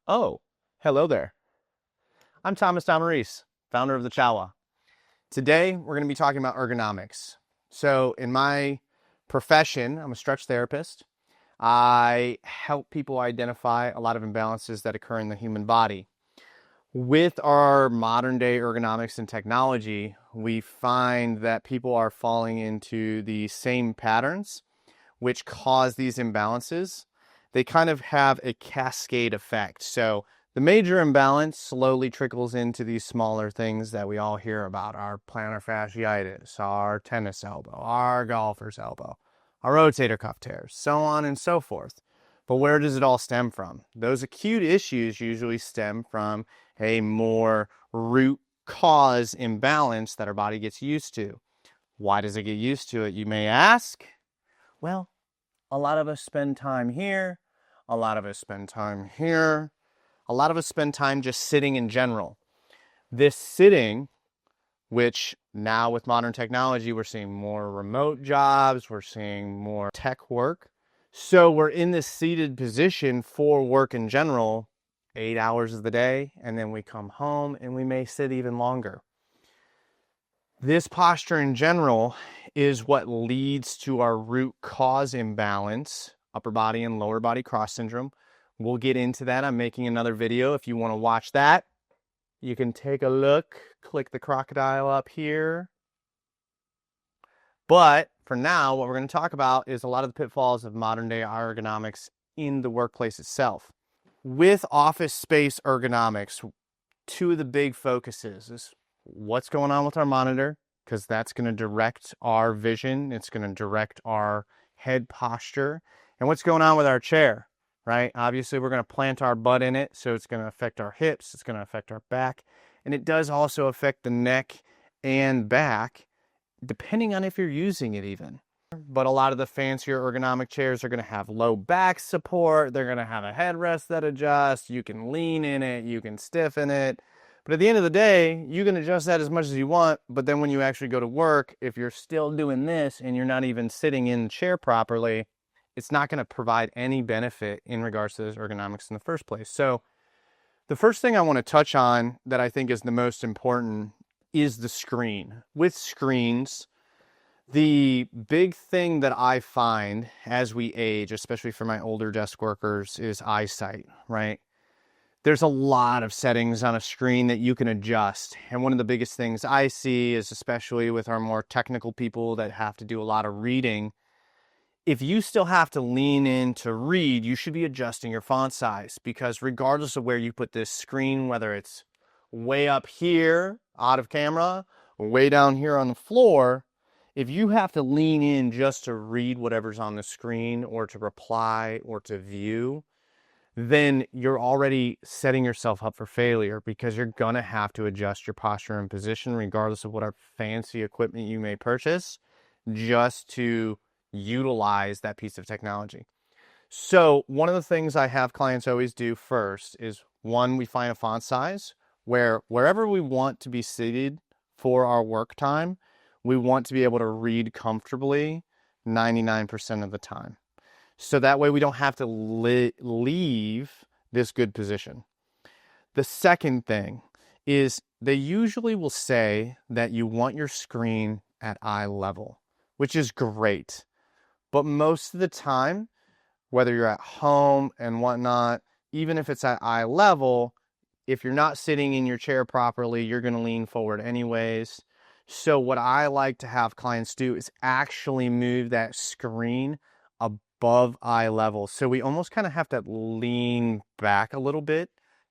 Oh, hello there. I'm Thomas Domerese, founder of the Chowa. Today, we're going to be talking about ergonomics. So, in my profession, I'm a stretch therapist. I help people identify a lot of imbalances that occur in the human body. With our modern day ergonomics and technology, we find that people are falling into the same patterns which cause these imbalances. They kind of have a cascade effect. So the major imbalance slowly trickles into these smaller things that we all hear about: our plantar fasciitis, our tennis elbow, our golfer's elbow, our rotator cuff tears, so on and so forth. But where does it all stem from? Those acute issues usually stem from a more root cause imbalance that our body gets used to. Why does it get used to it, you may ask? Well, a lot of us spend time here, a lot of us spend time here, a lot of us spend time just sitting in general. This sitting, which now with modern technology, we're seeing more remote jobs, we're seeing more tech work. So we're in this seated position for work in general, 8 hours of the day, and then we come home and we may sit even longer. This posture in general is what leads to our root cause imbalance, upper body and lower body cross syndrome. We'll get into that. I'm making another video. If you want to watch that, you can take a look, click the crocodile up here. But for now, what we're going to talk about is a lot of the pitfalls of modern day ergonomics in the workplace itself. With office space ergonomics, two of the big focuses is what's going on with our monitor, because that's going to direct our vision. It's going to direct our head posture. And what's going on with our chair, right? Obviously, we're going to plant our butt in it, so it's going to affect our hips. It's going to affect our back. And it does also affect the neck and back, depending on if you're using it even. But a lot of the fancier ergonomic chairs are going to have low back support. They're going to have a headrest that adjusts. You can lean in it. You can stiffen it. But at the end of the day, you can adjust that as much as you want. But then when you actually go to work, if you're still doing this and you're not even sitting in the chair properly, it's not going to provide any benefit in regards to those ergonomics in the first place. So the first thing I want to touch on that I think is the most important is the screen. With screens, the big thing that I find as we age, especially for my older desk workers, is eyesight, right? There's a lot of settings on a screen that you can adjust. And one of the biggest things I see is, especially with our more technical people that have to do a lot of reading, if you still have to lean in to read, you should be adjusting your font size, because regardless of where you put this screen, whether it's way up here out of camera or way down here on the floor, if you have to lean in just to read whatever's on the screen or to reply or to view, then you're already setting yourself up for failure, because you're going to have to adjust your posture and position regardless of what fancy equipment you may purchase just to utilize that piece of technology. So one of the things I have clients always do first is, one, we find a font size where wherever we want to be seated for our work time, we want to be able to read comfortably 99% of the time. So that way we don't have to leave this good position. The second thing is, they usually will say that you want your screen at eye level, which is great. But most of the time, whether you're at home and whatnot, even if it's at eye level, if you're not sitting in your chair properly, you're going to lean forward anyways. So what I like to have clients do is actually move that screen above eye level. So we almost kind of have to lean back a little bit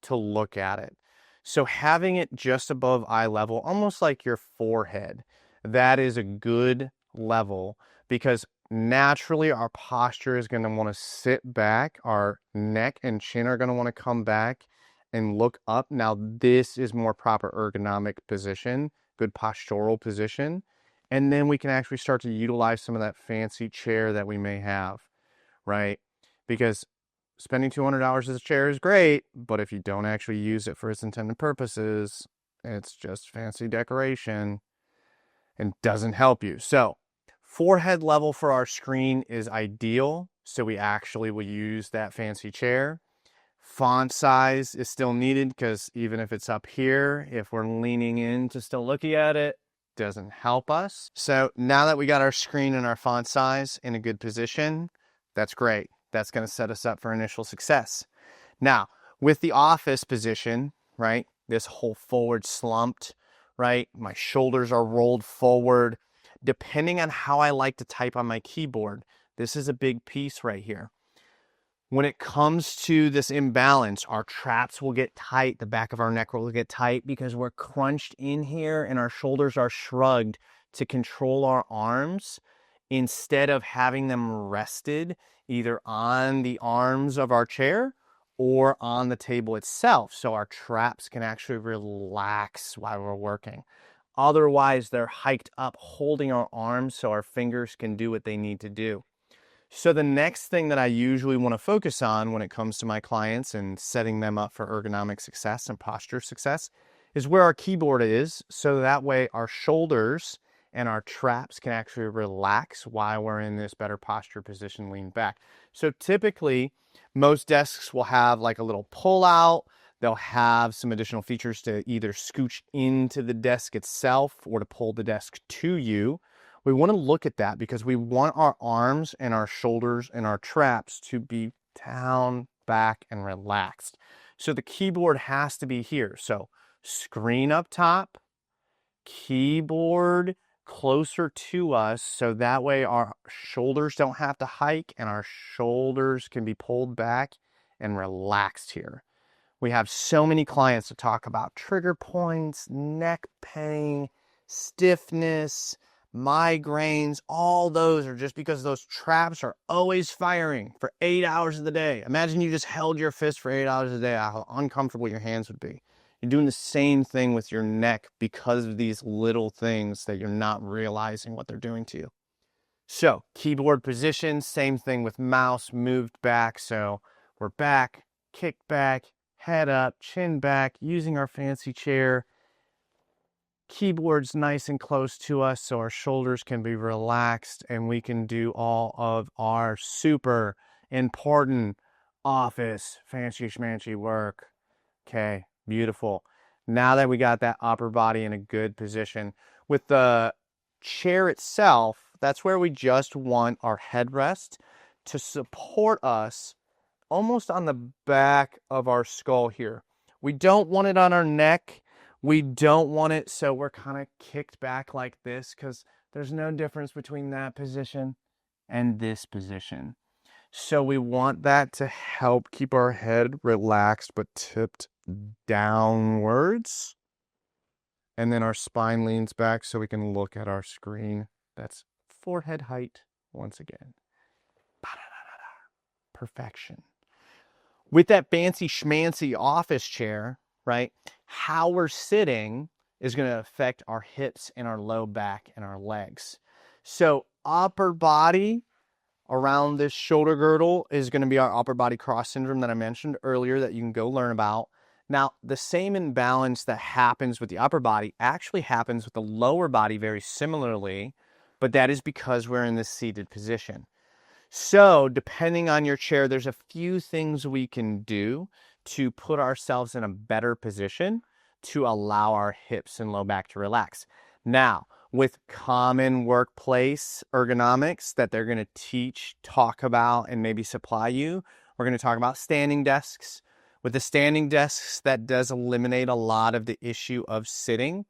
to look at it. So having it just above eye level, almost like your forehead, that is a good level, because naturally our posture is going to want to sit back. Our neck and chin are going to want to come back and look up. Now, this is more proper ergonomic position, good postural position. And then we can actually start to utilize some of that fancy chair that we may have, right? Because spending $200 as a chair is great, but if you don't actually use it for its intended purposes, it's just fancy decoration and doesn't help you. So forehead level for our screen is ideal. So we actually will use that fancy chair. Font size is still needed because even if it's up here, if we're leaning in to still looking at it, doesn't help us. So now that we got our screen and our font size in a good position, that's great. That's going to set us up for initial success. Now, with the office position, right, this whole forward slumped, right, my shoulders are rolled forward. Depending on how I like to type on my keyboard, this is a big piece right here. When it comes to this imbalance, our traps will get tight, the back of our neck will get tight because we're crunched in here and our shoulders are shrugged to control our arms instead of having them rested either on the arms of our chair or on the table itself, so our traps can actually relax while we're working. Otherwise, they're hiked up, holding our arms so our fingers can do what they need to do. So the next thing that I usually want to focus on when it comes to my clients and setting them up for ergonomic success and posture success is where our keyboard is, so that way our shoulders and our traps can actually relax while we're in this better posture position, lean back. So typically, most desks will have like a little pull out. They'll have some additional features to either scooch into the desk itself or to pull the desk to you. We want to look at that because we want our arms and our shoulders and our traps to be down, back, and relaxed. So the keyboard has to be here. So screen up top, keyboard closer to us, so that way our shoulders don't have to hike and our shoulders can be pulled back and relaxed here. We have so many clients to talk about trigger points, neck pain, stiffness, migraines. All those are just because those traps are always firing for 8 hours of the day. Imagine you just held your fist for 8 hours a day, how uncomfortable your hands would be. You're doing the same thing with your neck because of these little things that you're not realizing what they're doing to you. So keyboard position, same thing with mouse, moved back. So we're back, kicked back, head up, chin back, using our fancy chair. Keyboard's nice and close to us so our shoulders can be relaxed and we can do all of our super important office fancy schmancy work. Okay, beautiful. Now that we got that upper body in a good position, with the chair itself, that's where we just want our headrest to support us almost on the back of our skull here. We don't want it on our neck. We don't want it so we're kind of kicked back like this, because there's no difference between that position and this position. So we want that to help keep our head relaxed but tipped downwards. And then our spine leans back so we can look at our screen. That's forehead height once again. Perfection. With that fancy schmancy office chair, right, how we're sitting is going to affect our hips and our low back and our legs. So upper body around this shoulder girdle is going to be our upper body cross syndrome that I mentioned earlier that you can go learn about. Now, the same imbalance that happens with the upper body actually happens with the lower body very similarly, but that is because we're in this seated position. So depending on your chair, there's a few things we can do to put ourselves in a better position to allow our hips and low back to relax. Now, with common workplace ergonomics that they're going to teach, talk about, and maybe supply you, we're going to talk about standing desks. With the standing desks, that does eliminate a lot of the issue of sitting,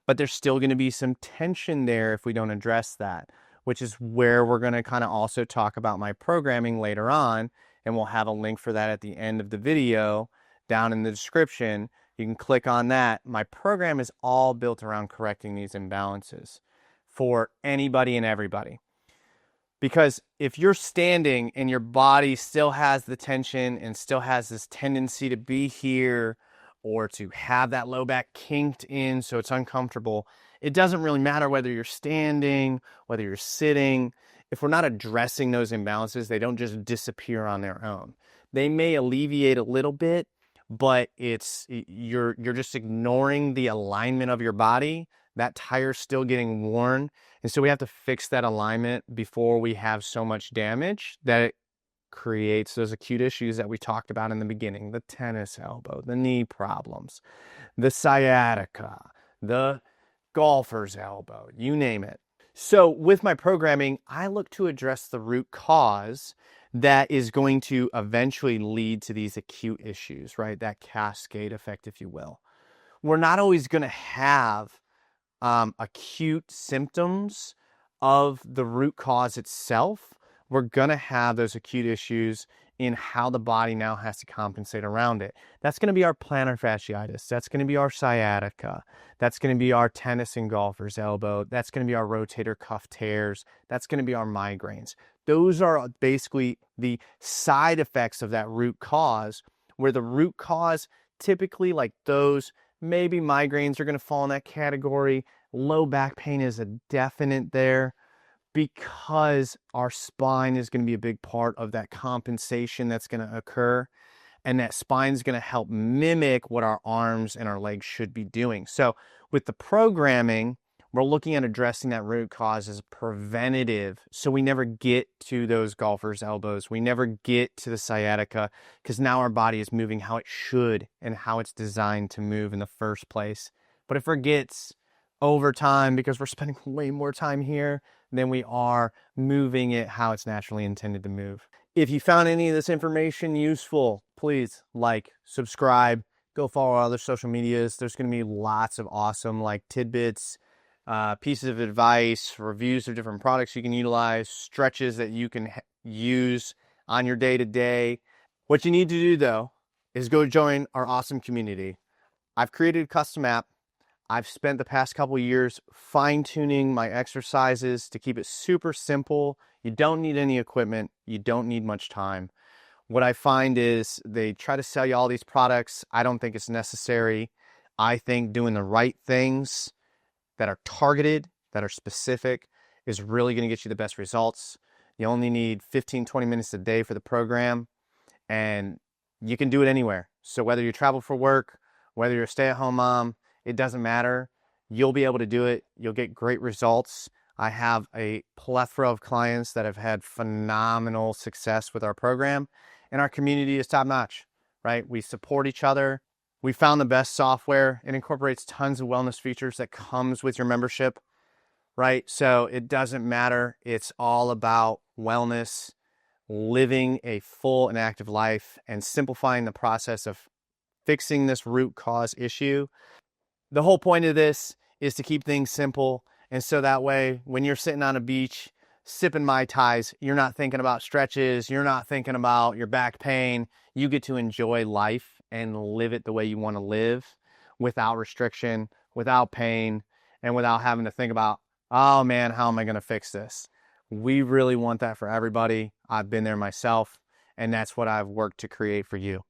but there's still going to be some tension there if we don't address that, which is where we're going to kind of also talk about my programming later on, and we'll have a link for that at the end of the video down in the description. You can click on that. My program is all built around correcting these imbalances for anybody and everybody. Because if you're standing and your body still has the tension and still has this tendency to be here or to have that low back kinked in so it's uncomfortable, it doesn't really matter whether you're standing, whether you're sitting. If we're not addressing those imbalances, they don't just disappear on their own. They may alleviate a little bit, but you're just ignoring the alignment of your body. That tire's still getting worn. And so we have to fix that alignment before we have so much damage that creates those acute issues that we talked about in the beginning, the tennis elbow, the knee problems, the sciatica, the golfer's elbow, you name it. So with my programming, I look to address the root cause that is going to eventually lead to these acute issues, right? That cascade effect, if you will. We're not always going to have acute symptoms of the root cause itself. We're going to have those acute issues in how the body now has to compensate around it. That's going to be our plantar fasciitis. That's going to be our sciatica. That's going to be our tennis and golfer's elbow. That's going to be our rotator cuff tears. That's going to be our migraines. Those are basically the side effects of that root cause, where the root cause, typically like those, maybe migraines are going to fall in that category. Low back pain is a definite there, because our spine is going to be a big part of that compensation that's going to occur. And that spine is going to help mimic what our arms and our legs should be doing. So with the programming, we're looking at addressing that root cause as preventative. So we never get to those golfer's elbows. We never get to the sciatica, because now our body is moving how it should and how it's designed to move in the first place. But it forgets over time, because we're spending way more time here than we are moving it how it's naturally intended to move. If you found any of this information useful, please like, subscribe, go follow our other social medias. There's going to be lots of awesome like tidbits, pieces of advice, reviews of different products you can utilize, stretches that you can use on your day-to-day. What you need to do though is go join our awesome community. I've created a custom app. I've spent the past couple years fine-tuning my exercises to keep it super simple. You don't need any equipment. You don't need much time. What I find is they try to sell you all these products. I don't think it's necessary. I think doing the right things that are targeted, that are specific, is really going to get you the best results. You only need 15, 20 minutes a day for the program, and you can do it anywhere. So whether you travel for work, whether you're a stay-at-home mom, it doesn't matter. You'll be able to do it. You'll get great results. I have a plethora of clients that have had phenomenal success with our program, and our community is top-notch, right? We support each other. We found the best software. It incorporates tons of wellness features that comes with your membership, right? So it doesn't matter. It's all about wellness, living a full and active life, and simplifying the process of fixing this root cause issue. The whole point of this is to keep things simple. And so that way, when you're sitting on a beach, sipping Mai Tais, you're not thinking about stretches. You're not thinking about your back pain. You get to enjoy life and live it the way you want to live, without restriction, without pain, and without having to think about, oh man, how am I going to fix this? We really want that for everybody. I've been there myself, and that's what I've worked to create for you.